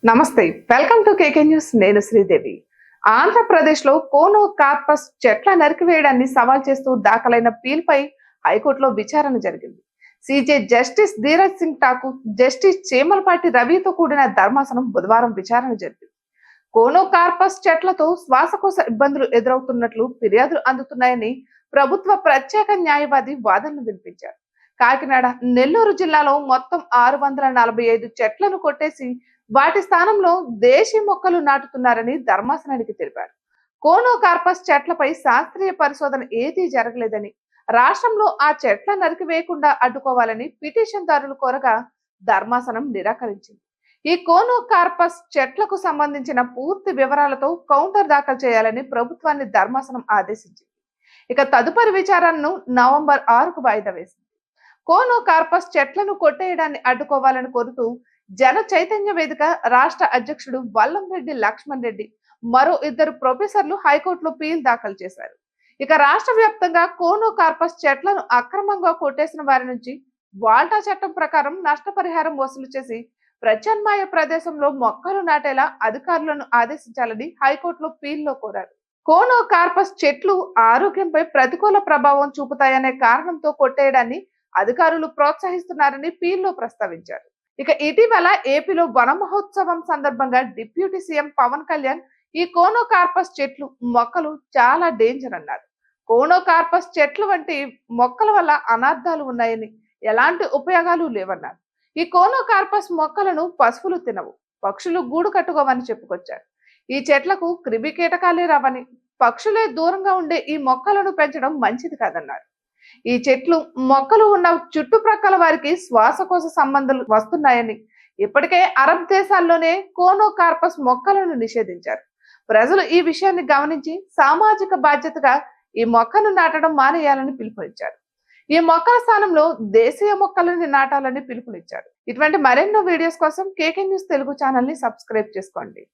నమస్తే, welcome to KK news. నేను శ్రీదేవి. ఆంధ్రప్రదేశ్ లో కోనో కార్పస్ చెట్ల నరికివేయడాన్ని సవాల్ చేస్తూ దాఖలైన పీల్పై హైకోర్టులో విచారణ జరిగింది. CJ justice Dhiraj Singh Thakur, justice Chemalapati రవితో కూడిన ధర్మాసనం బుధవారం విచారణ జరిపింది. కోనో కార్పస్ చెట్లతో శ్వాసకోశ ఇబ్బందులు ఎదురవుతున్నట్లు ఫిర్యాదులు అందుతున్నాయని ప్రభుత్వ ప్రత్యేక న్యాయవాది వాదనలు వినిపించారు. కాకినాడ, నెల్లూరు జిల్లాలో మొత్తం 645 చెట్లను కొట్టేసి వాటి స్థానంలో దేశీ మొక్కలు నాటుతున్నారని ధర్మాసనానికి తెలిపారు. కోనో కార్పస్ చెట్లపై శాస్త్రీయ పరిశోధన ఏదీ జరగలేదని, రాష్ట్రంలో ఆ చెట్ల నరికివేయకుండా అడ్డుకోవాలని పిటిషన్దారులు కోరగా ధర్మాసనం నిరాకరించింది. ఈ కోనో కార్పస్ చెట్లకు సంబంధించిన పూర్తి వివరాలతో కౌంటర్ దాఖలు చేయాలని ప్రభుత్వాన్ని ధర్మాసనం ఆదేశించింది. ఇక తదుపరి విచారణను నవంబర్ 6కు వాయిదా వేసింది. కోనో కార్పస్ చెట్లను కొట్టేయడాన్ని అడ్డుకోవాలని కోరుతూ జన చైతన్య వేదిక రాష్ట్ర అధ్యక్షుడు వల్లంరెడ్డి లక్ష్మణ్ రెడ్డి, మరో 2 ప్రొఫెసర్లు హైకోర్టులో పీల్ దాఖలు చేశారు. ఇక రాష్ట్ర వ్యాప్తంగా కోనో కార్పస్ చెట్లను అక్రమంగా కొట్టేసిన వారి నుంచి వాల్టా చట్టం ప్రకారం నష్టపరిహారం వసూలు చేసి ప్రత్యామ్నాయ ప్రదేశంలో మొక్కలు నాటేలా అధికారులను ఆదేశించాలని హైకోర్టులో పీల్లో కోరారు. కోనో కార్పస్ చెట్లు ఆరోగ్యంపై ప్రతికూల ప్రభావం చూపుతాయనే కారణంతో కొట్టేయడాన్ని అధికారులు ప్రోత్సహిస్తున్నారని పీల్లో ప్రస్తావించారు. ఇక ఇటీవల ఏపీలో వన మహోత్సవం సందర్భంగా డిప్యూటీ సీఎం పవన్ కళ్యాణ్ ఈ కోనో కార్పస్ చెట్లు మొక్కలు చాలా డేంజర్ అన్నారు. కోనో కార్పస్ చెట్లు వంటి మొక్కల వల్ల అనార్థాలు ఉన్నాయని, ఎలాంటి ఉపయోగాలు లేవన్నారు. ఈ కోనో కార్పస్ మొక్కలను పశువులు తినవు, పక్షులు గూడు కట్టుకోవని చెప్పుకొచ్చారు. ఈ చెట్లకు క్రిమి కీటకాలే రావని, పక్షులే దూరంగా ఉండే ఈ మొక్కలను పెంచడం మంచిది కాదన్నారు. ఈ చెట్లు మొక్కలు ఉన్న చుట్టుప్రక్కల వారికి శ్వాసకోశ సంబంధాలు వస్తున్నాయని, ఇప్పటికే అరబ్ దేశాల్లోనే కోనో కార్పస్ మొక్కలను నిషేధించారు. ప్రజలు ఈ విషయాన్ని గమనించి సామాజిక బాధ్యతగా ఈ మొక్కను నాటడం మానేయాలని పిలుపునిచ్చారు. ఈ మొక్కల స్థానంలో దేశీయ మొక్కలను నాటాలని పిలుపునిచ్చారు. ఇటువంటి మరెన్నో వీడియోస్ కోసం కేకే న్యూస్ తెలుగు ఛానల్ ని సబ్స్క్రైబ్ చేసుకోండి.